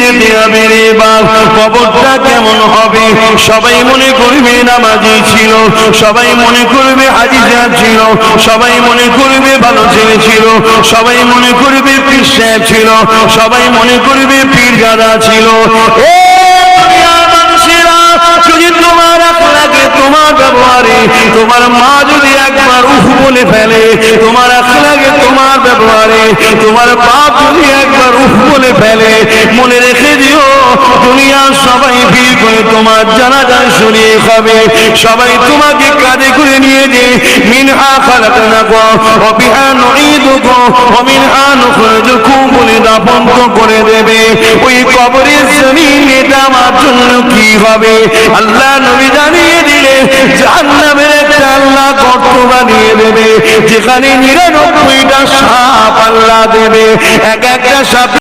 যেতে হবে রে বাপ। কবরটা কেমন হবে? সবাই মনে করবে নামাজি ছিল, সবাই মনে করবে হাজিজা ছিল, সবাই মনে করবে ভালো ছেলে ছিল, সবাই মনে করবে পীর সাহেব ছিল, সবাই মনে করবে পীরজাদা ছিল। যদি তোমার আখলাকে, তোমার ব্যবহারে, তোমার মা যদি একবার উফ বলে ফেলে, তোমার আখলাকে, তোমার ব্যবহারে তোমার বাপ যদি একবার উফ বলে ফেলে, মনে রেখে দিও দুনিয়ার সবাই ভিড় করে তোমার জানাজা শুনিয়ে খাবে। সবাই তোমাকে কাঁধে করে নিয়ে যে মিনহা খালাকনাকুম ওয়া বিহা নুঈদুকুম ওয়া মিনহা নুখরিজুকুম বলে দাফন করে দেবে। ওই কবরের জমিন এটা আমার জন্য কি হবে? আল্লাহ নবী জানিয়ে দিলেন জাহান্নামের একটা আল্লাহ গর্ত বানিয়ে দেবে, যেখানে 99টা সাপ আল্লাহ দেবে। এক একটা সাপ